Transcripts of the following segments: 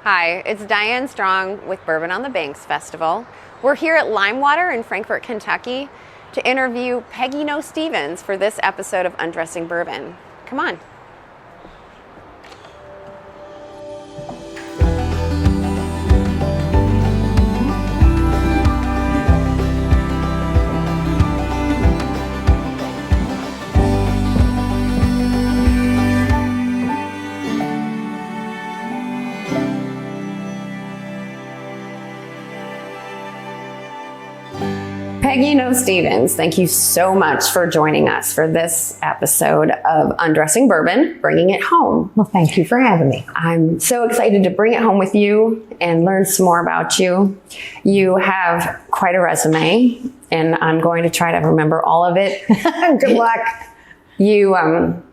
Hi, it's Diane Strong with Bourbon on the Banks Festival. We're here at Limewater in Frankfort, Kentucky to interview Peggy Noe Stevens for this episode of Undressing Bourbon. Come on. Peggy Noe Stevens, thank you so much for joining us for this episode of Undressing Bourbon, bringing it home. Well, thank you for having me. I'm so excited to bring it home with you and learn some more about you. You have quite a resume, and I'm going to try to remember all of it. Good luck. You are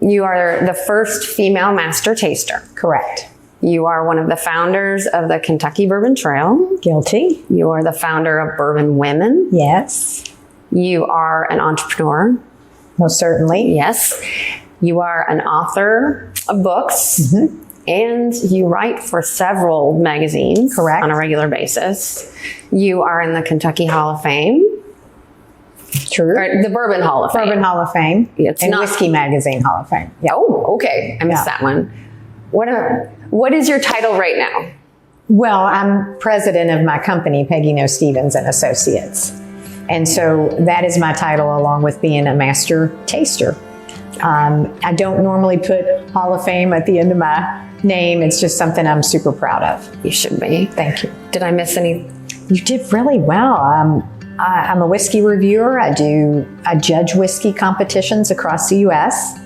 the first female master taster. Correct. You are one of the founders of the Kentucky Bourbon Trail. Guilty. You are the founder of Bourbon Women. Yes. You are an entrepreneur. Most certainly. Yes. You are an author of books. And you write for several magazines. Correct. On a regular basis. You are in the Kentucky Hall of Fame. True. Or the Bourbon Hall of Fame. Bourbon Hall of Fame. It's and not Whiskey Magazine Hall of Fame. Yeah. Oh, okay. I missed that one. What is your title right now? Well, I'm president of my company, Peggy Noe Stevens and Associates. And so that is my title, along with being a master taster. I don't normally put Hall of Fame at the end of my name. It's just something I'm super proud of. You should be. Thank you. Did I miss any? You did really well. I'm a whiskey reviewer. I judge whiskey competitions across the U.S.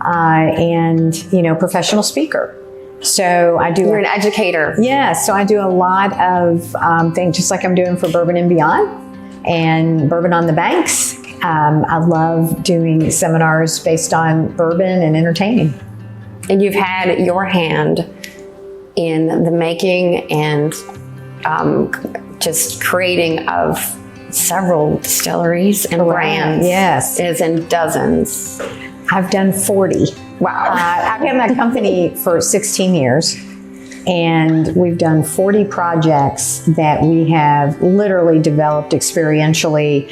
And professional speaker. So I do. You're an educator. Yeah. So I do a lot of things, just like I'm doing for Bourbon and Beyond and Bourbon on the Banks. I love doing seminars based on bourbon and entertaining. And you've had your hand in the making and just creating of several distilleries and brands. Yes. It is in dozens. I've done 40. Wow. I've had my company for 16 years, and we've done 40 projects that we have literally developed experientially,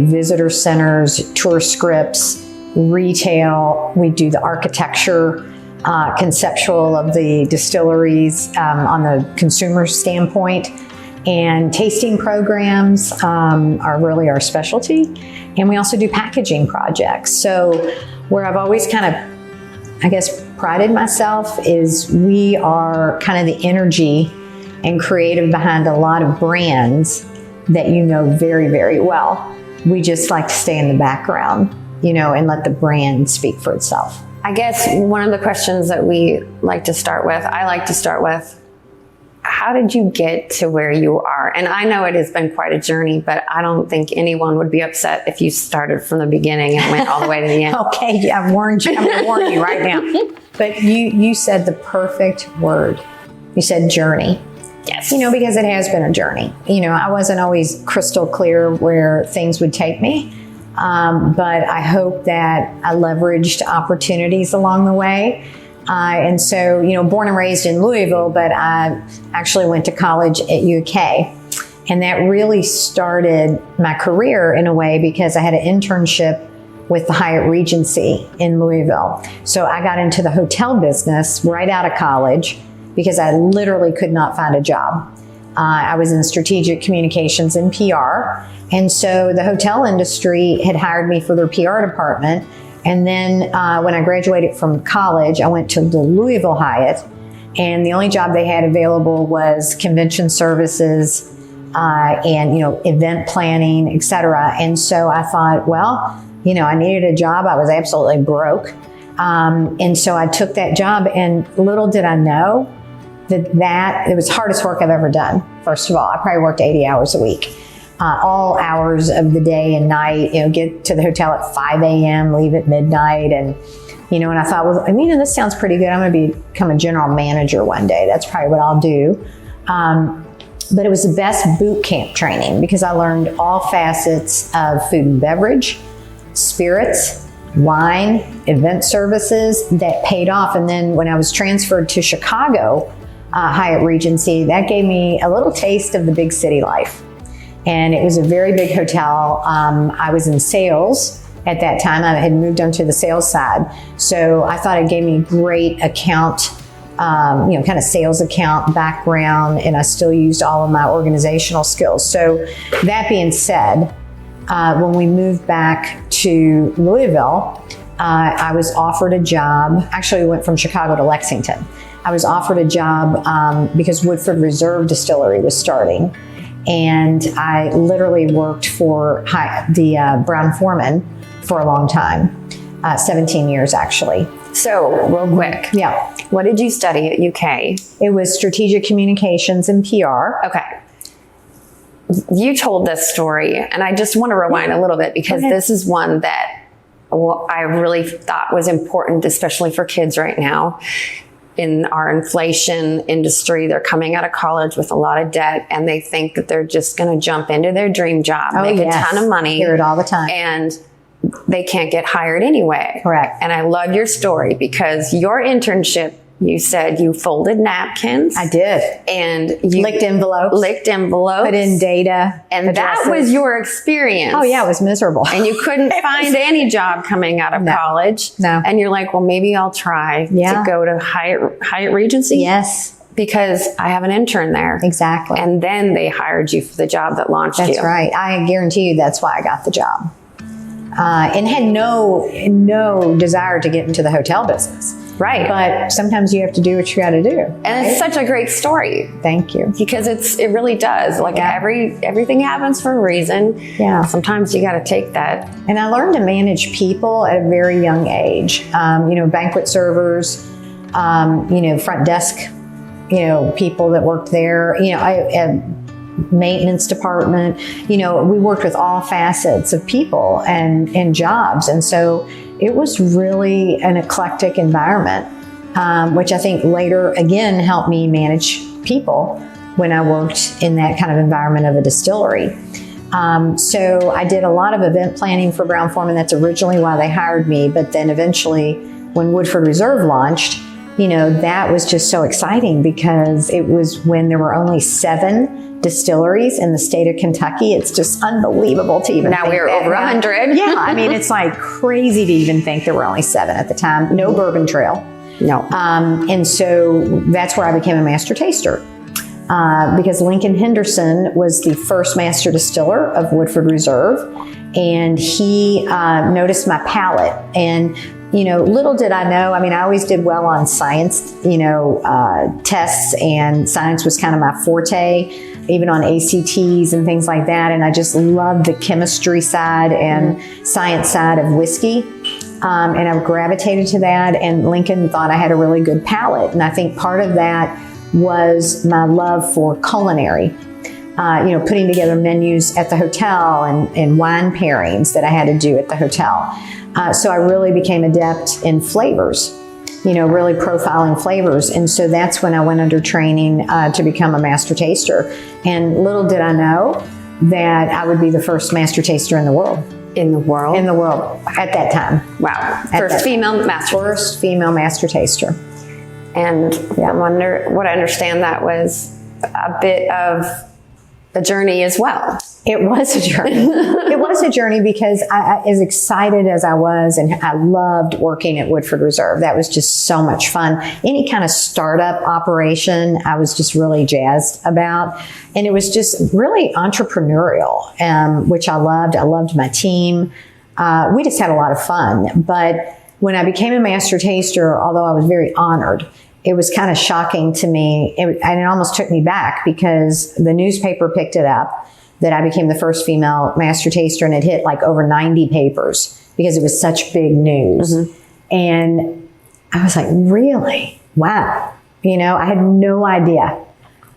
visitor centers, tour scripts, retail. We do the architecture, conceptual of the distilleries on the consumer standpoint, and tasting programs are really our specialty. And we also do packaging projects. So where I've always kind of, prided myself is we are kind of the energy and creative behind a lot of brands that very, very well. We just like to stay in the background, and let the brand speak for itself. I guess one of the questions that I like to start with, how did you get to where you are? And I know it has been quite a journey, but I don't think anyone would be upset if you started from the beginning and went all the way to the end. Okay, yeah, I've warned you. I'm going to warn you right now. But you said the perfect word. You said journey. Yes. Because it has been a journey. I wasn't always crystal clear where things would take me. But I hope that I leveraged opportunities along the way. And so, born and raised in Louisville, but I actually went to college at UK. And that really started my career in a way because I had an internship with the Hyatt Regency in Louisville. So I got into the hotel business right out of college because I literally could not find a job. I was in strategic communications and PR. And so the hotel industry had hired me for their PR department. And then when I graduated from college, I went to the Louisville Hyatt, and the only job they had available was convention services and event planning, et cetera. And so I thought, well, I needed a job. I was absolutely broke. And so I took that job, and little did I know that it was the hardest work I've ever done. First of all, I probably worked 80 hours a week. All hours of the day and night, get to the hotel at 5 a.m., leave at midnight. And, and I thought, well, this sounds pretty good. I'm going to become a general manager one day. That's probably what I'll do. But it was the best boot camp training because I learned all facets of food and beverage, spirits, wine, event services that paid off. And then when I was transferred to Chicago, Hyatt Regency. That gave me a little taste of the big city life. And it was a very big hotel. I was in sales at that time. I had moved onto the sales side. So I thought it gave me great account, kind of sales account background, and I still used all of my organizational skills. So that being said, when we moved back to Louisville, I was offered a job. Actually, we went from Chicago to Lexington. I was offered a job because Woodford Reserve Distillery was starting. And I literally worked for the Brown Foreman for a long time, 17 years actually. So real quick. Yeah. What did you study at UK? It was strategic communications and PR. Okay. You told this story, and I just want to rewind a little bit because this is one that I really thought was important, especially for kids right now. In our inflation industry, they're coming out of college with a lot of debt, and they think that they're just going to jump into their dream job, make a ton of money. Hear it all the time. And they can't get hired anyway. Correct. And I love your story because your internship, you said you folded napkins. I did. And you licked envelopes. Put in data. And addresses. that was your experience. Oh yeah, it was miserable. And you couldn't find any job coming out of college. No. And you're like, well, maybe I'll try to go to Hyatt Regency. Yes. Because I have an intern there. Exactly. And then they hired you for the job that launched you. That's right. I guarantee you that's why I got the job. And had no desire to get into the hotel business. Right. But sometimes you have to do what you got to do. And it's such a great story. Thank you. Because it really does. Like everything happens for a reason. Yeah. Sometimes you got to take that. And I learned to manage people at a very young age. Banquet servers, front desk, people that worked there, maintenance department, we worked with all facets of people and jobs. And so it was really an eclectic environment, which I think later again helped me manage people when I worked in that kind of environment of a distillery. So I did a lot of event planning for Brown Foreman. That's originally why they hired me. But then eventually when Woodford Reserve launched, that was just so exciting because it was when there were only 7 distilleries in the state of Kentucky. It's just unbelievable to even now think we're that over 100. Yeah, I mean, it's like crazy to even think there were only 7 at the time. No Bourbon Trail. No. And so that's where I became a master taster. Because Lincoln Henderson was the first master distiller of Woodford Reserve. And he noticed my palate. And little did I know, I always did well on science, tests, and science was kind of my forte, even on ACTs and things like that. And I just loved the chemistry side and science side of whiskey. And I gravitated to that. And Lincoln thought I had a really good palate. And I think part of that was my love for culinary. Putting together menus at the hotel and wine pairings that I had to do at the hotel. So I really became adept in flavors, really profiling flavors. And so that's when I went under training to become a master taster. And little did I know that I would be the first master taster in the world. In the world? In the world at that time. Wow. First female master taster. And I wonder, what I understand that was a bit of a journey as well. It was a journey. It was a journey because as excited as I was, and I loved working at Woodford Reserve. That was just so much fun. Any kind of startup operation, I was just really jazzed about. And it was just really entrepreneurial, which I loved. I loved my team. We just had a lot of fun. But when I became a master taster, although I was very honored, it was kind of shocking to me. And it almost took me back because the newspaper picked it up that I became the first female master taster, and it hit like over 90 papers because it was such big news. And I was like, really? Wow. I had no idea.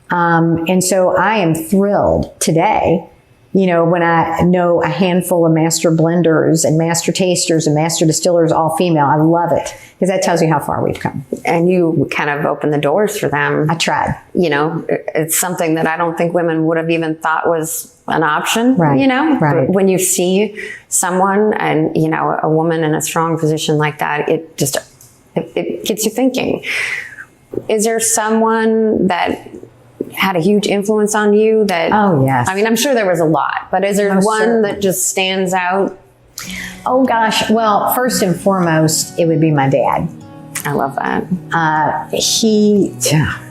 And so I am thrilled today, when I know a handful of master blenders and master tasters and master distillers, all female. I love it because that tells you how far we've come. And you kind of opened the doors for them. I tried. It's something that I don't think women would have even thought was an option, right. Right. But when you see someone and, a woman in a strong position like that, it gets you thinking. Is there someone that had a huge influence on you that? Oh, yes. I mean, I'm sure there was a lot, but is there Most one certainly. that just stands out? Oh gosh. Well, first and foremost, it would be my dad. I love that.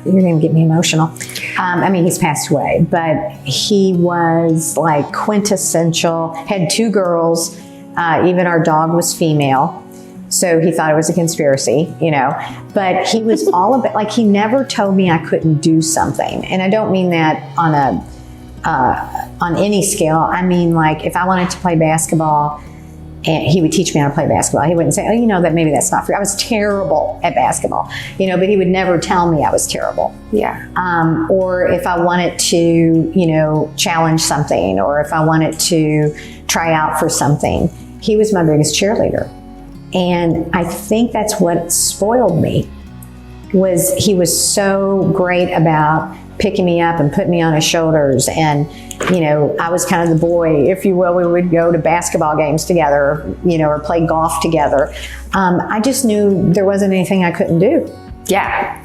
You're going to get me emotional. I mean, he's passed away, but he was like quintessential, had 2 girls. Even our dog was female. So he thought it was a conspiracy, you know, but he was all about, like, he never told me I couldn't do something. And I don't mean that on any scale. I mean, like, if I wanted to play basketball, and he would teach me how to play basketball. He wouldn't say, oh, you know, that maybe that's not for you. I was terrible at basketball, you know, but he would never tell me I was terrible. Yeah. Or if I wanted to, you know, challenge something, or if I wanted to try out for something, he was my biggest cheerleader. And I think that's what spoiled me, was he was so great about picking me up and putting me on his shoulders. And, you know, I was kind of the boy, if you will. We would go to basketball games together, you know, or play golf together. I just knew there wasn't anything I couldn't do. Yeah.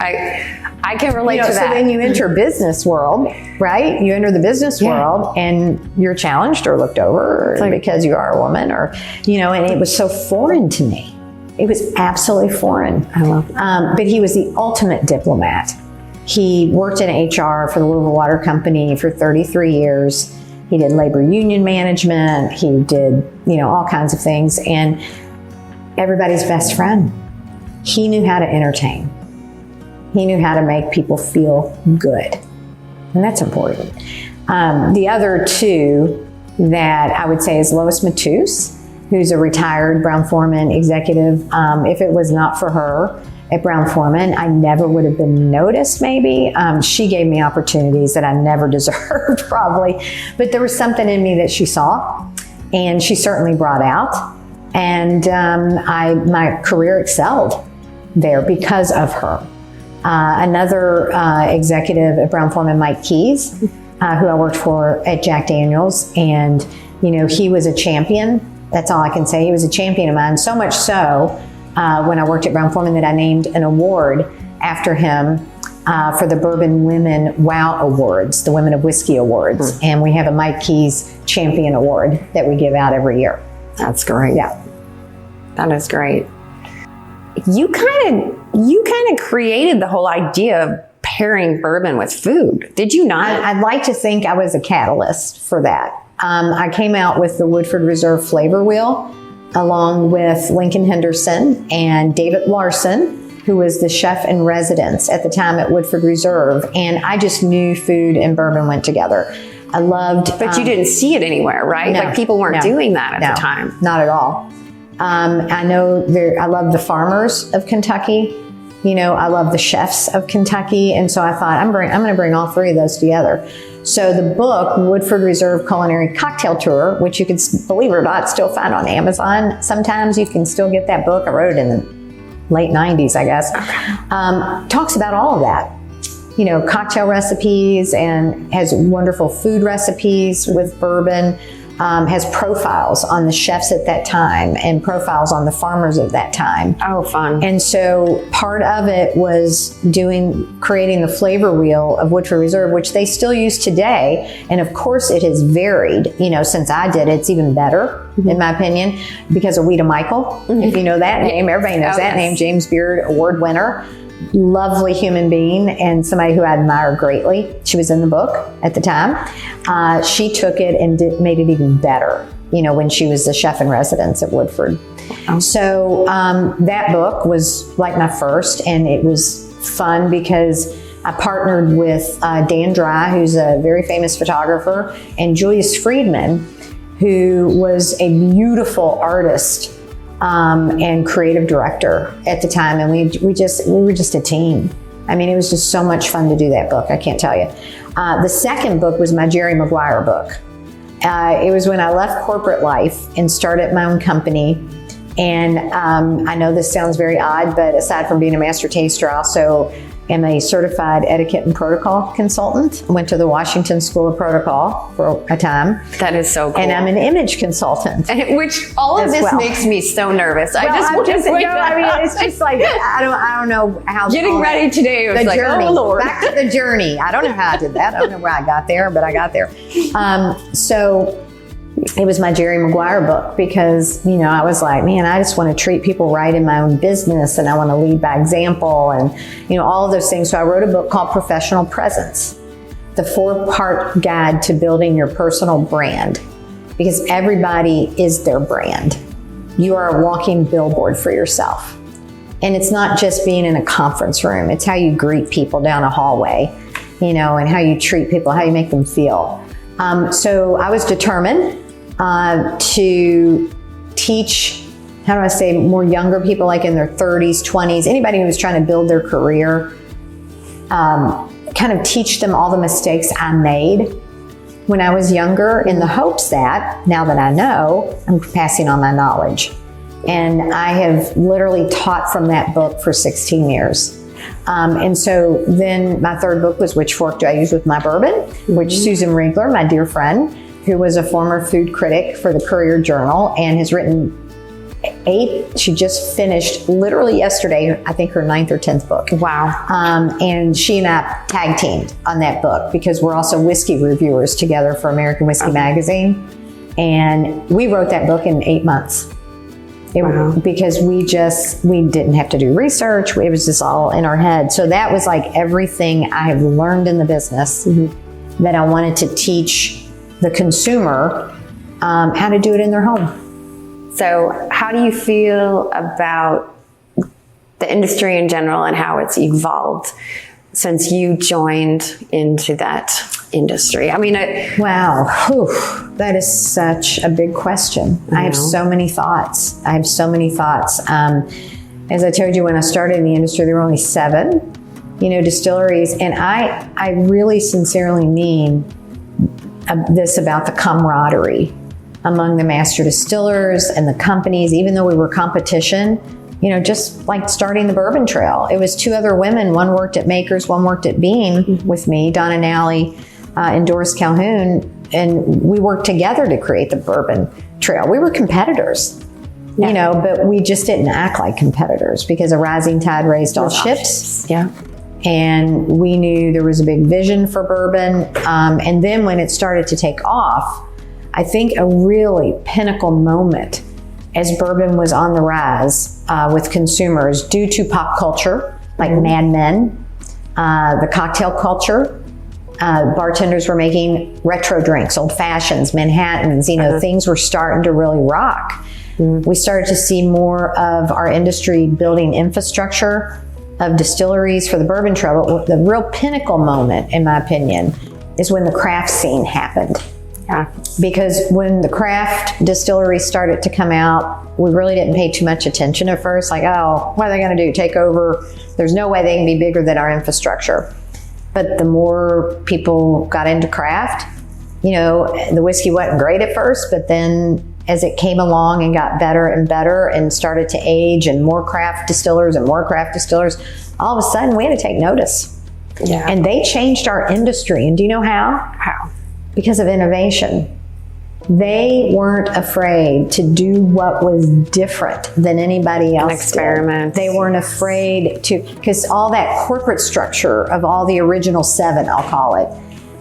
I can relate to that. So then you enter business world, right? You enter the business world and you're challenged or looked over because you are a woman, or, you know, and it was so foreign to me. It was absolutely foreign. I love that. But he was the ultimate diplomat. He worked in HR for the Louisville Water Company for 33 years. He did labor union management. He did, you know, all kinds of things, and everybody's best friend. He knew how to entertain. He knew how to make people feel good. And that's important. The other 2 that I would say is Lois Matus, who's a retired Brown-Forman executive. If it was not for her at Brown-Forman, I never would have been noticed, maybe. She gave me opportunities that I never deserved, probably. But there was something in me that she saw, and she certainly brought out. And my career excelled there because of her. Another executive at Brown-Forman, Mike Keys, who I worked for at Jack Daniels, and, you know, he was a champion. That's all I can say. He was a champion of mine, so much so when I worked at Brown-Forman that I named an award after him for the Bourbon Women WOW Awards, the Women of Whiskey Awards. And we have a Mike Keys Champion Award that we give out every year. That's great. Yeah. That is great. You kind of created the whole idea of pairing bourbon with food. Did you not? I'd like to think I was a catalyst for that. I came out with the Woodford Reserve Flavor Wheel, along with Lincoln Henderson and David Larson, who was the chef in residence at the time at Woodford Reserve. And I just knew food and bourbon went together. I loved... But you didn't see it anywhere, right? No, like people weren't doing that at the time. Not at all. I know I love the farmers of Kentucky. You know, I love the chefs of Kentucky. And so I thought, I'm going to bring all 3 of those together. So the book, Woodford Reserve Culinary Cocktail Tour, which you can, believe it or not, still find on Amazon. Sometimes you can still get that book. I wrote it in the late 90s, I guess. Talks about all of that. You know, cocktail recipes, and has wonderful food recipes with bourbon. Has profiles on the chefs at that time and profiles on the farmers of that time. Oh, fun. And so part of it was creating the flavor wheel of Woodford Reserve, which they still use today. And of course it has varied, you know, since I did it. It's even better, in my opinion, because of Weta Michael, if you know that name. Everybody knows that name. James Beard Award winner. Lovely human being, and somebody who I admire greatly. She was in the book at the time. She took it and made it even better, you know, when she was the chef in residence at Woodford. Oh. So that book was like my first, and it was fun because I partnered with Dan Dry, who's a very famous photographer, and Julius Friedman, who was a beautiful artist and creative director at the time, and we were just a team. I mean, it was just so much fun to do that book. I can't tell you. The second book was my Jerry Maguire book. It was when I left corporate life and started my own company. And I know this sounds very odd, but aside from being a master taster, I also am a certified etiquette and protocol consultant. Went to the Washington School of Protocol for a time. That is so cool. And I'm an image consultant. Which all of as this well. makes me so nervous. I just I'm want to just, point no, that I mean, out. it's just like, I don't know how. Getting ready today was the like, journey. oh Lord. Back to the journey. I don't know how I did that. I don't know where I got there, but I got there. So it was my Jerry Maguire book because, you know, I was like, man, I just want to treat people right in my own business and I want to lead by example and, you know, all of those things. So I wrote a book called Professional Presence, the 4-part guide to building your personal brand, because everybody is their brand. You are a walking billboard for yourself. And it's not just being in a conference room. It's how you greet people down a hallway, you know, and how you treat people, how you make them feel. So I was determined to teach, how do I say, more younger people, like in their 30s, 20s, anybody who was trying to build their career, kind of teach them all the mistakes I made when I was younger, in the hopes that now that I know, I'm passing on my knowledge. And I have literally taught from that book for 16 years. And so then my third book was Which Fork Do I Use With My Bourbon, which Susan Riegler, my dear friend, who was a former food critic for the Courier Journal and has written 8, she just finished literally yesterday, I think her 9th or 10th book. Wow. And she and I tag teamed on that book because we're also whiskey reviewers together for American Whiskey Magazine. And we wrote that book in 8 months. Because we didn't have to do research. It was just all in our head. So that was like everything I have learned in the business that I wanted to teach the consumer how to do it in their home. So how do you feel about the industry in general and how it's evolved since you joined into that industry? I mean, wow, that is such a big question. I have so many thoughts. As I told you, when I started in the industry, there were only 7, distilleries. And I really sincerely mean this about the camaraderie among the master distillers and the companies, even though we were competition, just like starting the Bourbon Trail. It was 2 other women. One worked at Makers, one worked at Beam with me, Donna Nally and Doris Calhoun, and we worked together to create the Bourbon Trail. We were competitors, but we just didn't act like competitors because a rising tide raised all ships. Yeah. And we knew there was a big vision for bourbon. And then when it started to take off, I think a really pinnacle moment as bourbon was on the rise with consumers due to pop culture, like Mad Men, the cocktail culture. Bartenders were making retro drinks, old fashions, Manhattans, things were starting to really rock. We started to see more of our industry building infrastructure of distilleries for the Bourbon Trail. But the real pinnacle moment, in my opinion, is when the craft scene happened. Yeah. Because when the craft distilleries started to come out, we really didn't pay too much attention at first. Like, oh, what are they going to do? Take over? There's no way they can be bigger than our infrastructure. But the more people got into craft, the whiskey wasn't great at first, but then as it came along and got better and started to age and more craft distillers, all of a sudden we had to take notice. Yeah. And they changed our industry. And do you know how? How? Because of innovation. They weren't afraid to do what was different than anybody else. Experiment. They weren't afraid to, because all that corporate structure of all the original 7, I'll call it,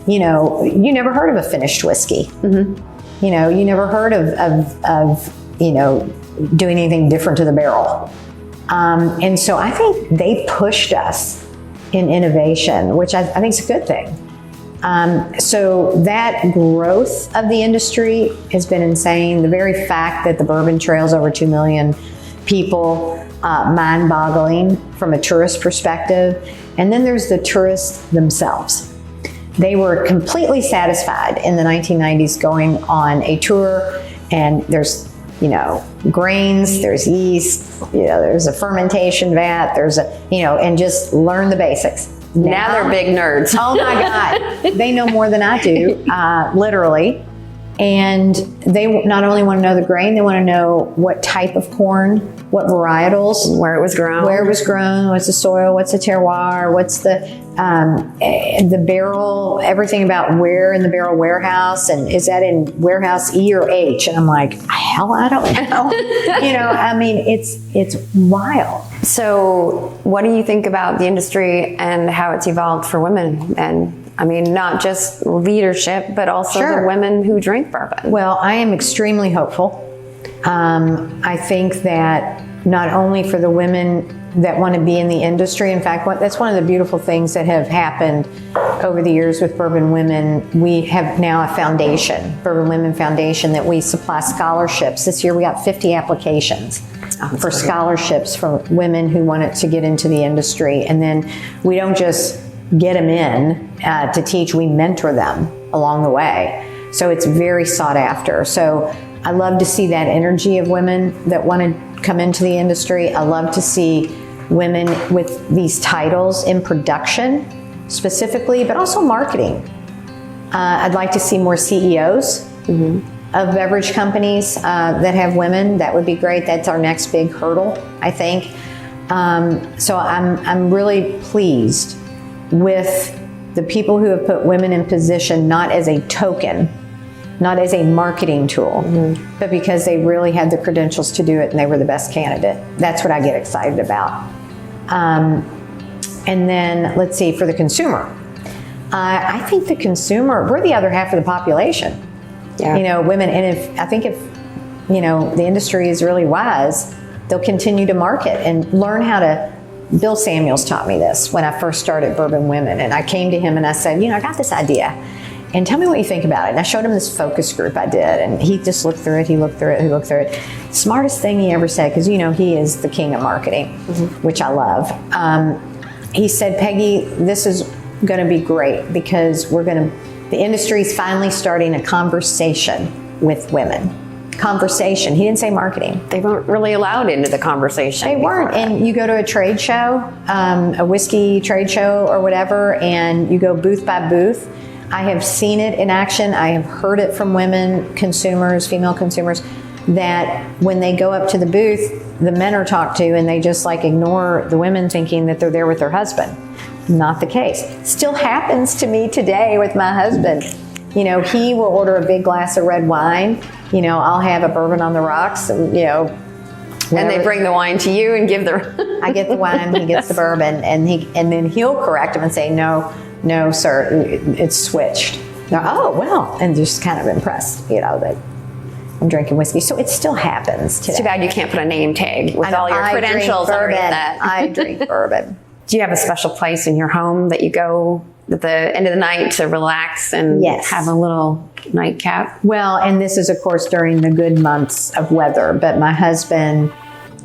you never heard of a finished whiskey. Mm-hmm. You never heard of doing anything different to the barrel. And so I think they pushed us in innovation, which I think is a good thing. So that growth of the industry has been insane. The very fact that the Bourbon Trail's over 2 million people, mind-boggling from a tourist perspective. And then there's the tourists themselves. They were completely satisfied in the 1990s going on a tour, and there's, grains, there's yeast, there's a fermentation vat, and just learn the basics. Now they're big nerds. Oh my God. They know more than I do, literally. And they not only want to know the grain, they want to know what type of corn, what varietals, Where it was grown. what's the soil, what's the terroir, what's the barrel, everything about where in the barrel warehouse, and is that in warehouse E or H? And I'm like, hell, I don't know. I mean, it's wild. So what do you think about the industry and how it's evolved for women? And I mean, not just leadership, but also the women who drink bourbon. Well, I am extremely hopeful. I think that not only for the women that want to be in the industry, in fact, that's one of the beautiful things that have happened over the years with Bourbon Women. We have now a foundation, Bourbon Women Foundation, that we supply scholarships. This year we got 50 applications for scholarships for women who wanted to get into the industry. And then we don't just get them in to teach, we mentor them along the way. So it's very sought after. So I love to see that energy of women that want to come into the industry. I love to see women with these titles in production specifically, but also marketing. I'd like to see more CEOs of beverage companies that have women. That would be great. That's our next big hurdle, I think. So I'm really pleased with the people who have put women in position, not as a token, not as a marketing tool, but because they really had the credentials to do it and they were the best candidate. That's what I get excited about. And then let's see, for the consumer, I think the consumer, we're the other half of the population. Yeah. Women, and if the industry is really wise, they'll continue to market and learn how to. Bill Samuels taught me this when I first started Bourbon Women, and I came to him and I said, I got this idea, and tell me what you think about it. And I showed him this focus group I did, and he just looked through it, he looked through it. Smartest thing he ever said, because he is the king of marketing, which I love. He said, Peggy, this is going to be great because the industry's finally starting a conversation with women. Conversation. He didn't say marketing. They weren't really allowed into the conversation. They weren't. And you go to a trade show, a whiskey trade show or whatever, and you go booth by booth. I have seen it in action. I have heard it from women consumers, female consumers, that when they go up to the booth, the men are talked to and they just ignore the women, thinking that they're there with their husband. Not the case. Still happens to me today with my husband. He will order a big glass of red wine. I'll have a bourbon on the rocks, and they bring the wine to you and give the. I get the wine, he gets the bourbon, and then he'll correct him and say, no, sir, it's switched. They're, oh, well, and just kind of impressed, that I'm drinking whiskey. So it still happens today. It's too bad you can't put a name tag with all your credentials underneath that. I drink bourbon. Do you have a special place in your home that you go at the end of the night to relax and have a little nightcap? Well, and this is, of course, during the good months of weather, but my husband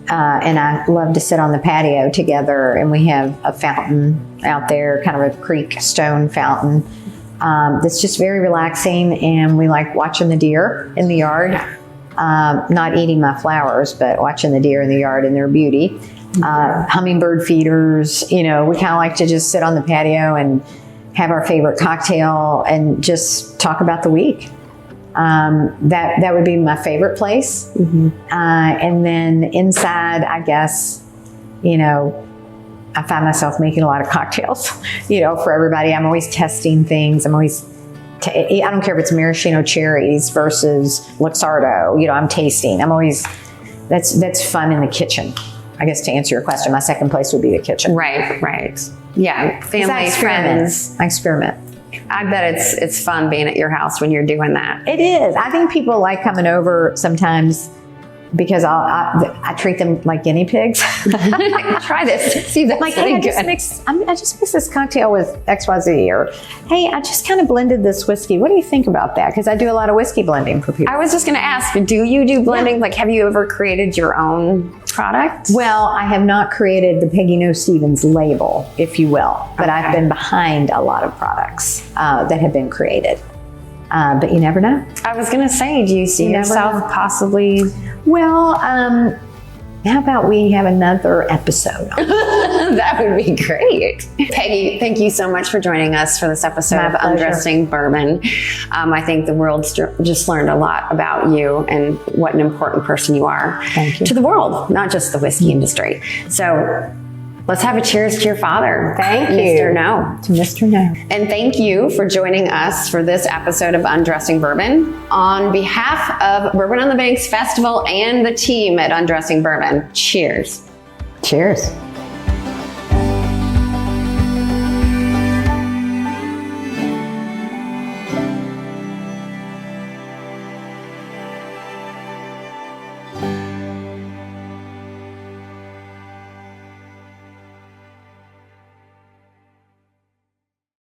and I love to sit on the patio together, and we have a fountain out there, kind of a creek stone fountain that's just very relaxing, and we like watching the deer in the yard, not eating my flowers, but watching the deer in the yard and their beauty. Hummingbird feeders, we kind of like to just sit on the patio and have our favorite cocktail and just talk about the week. That would be my favorite place. And then inside, I guess, I find myself making a lot of cocktails, for everybody. I'm always testing things. I don't care if it's maraschino cherries versus Luxardo, I'm tasting. That's fun in the kitchen. I guess to answer your question, my second place would be the kitchen. Right. Yeah, family, friends. I experiment. I bet it's fun being at your house when you're doing that. It is. I think people like coming over sometimes because I treat them like guinea pigs. Try this. See, that's hey, I just mixed this cocktail with XYZ, or hey, I just kind of blended this whiskey. What do you think about that? Because I do a lot of whiskey blending for people. I was just going to ask, do you do blending? Like, have you ever created your own product? Well, I have not created the Peggy Noe Stevens label, if you will, but I've been behind a lot of products that have been created. But you never know. I was going to say, do you see yourself possibly? Well, How about we have another episode? That would be great. Peggy, thank you so much for joining us for this episode My of pleasure. Undressing Bourbon. I think the world's just learned a lot about you and what an important person you are Thank you. to the world, not just the whiskey industry. So let's have a cheers to your father. Thank you. Mr. Noe. To Mr. No. And thank you for joining us for this episode of Undressing Bourbon. On behalf of Bourbon on the Banks Festival and the team at Undressing Bourbon, cheers. Cheers.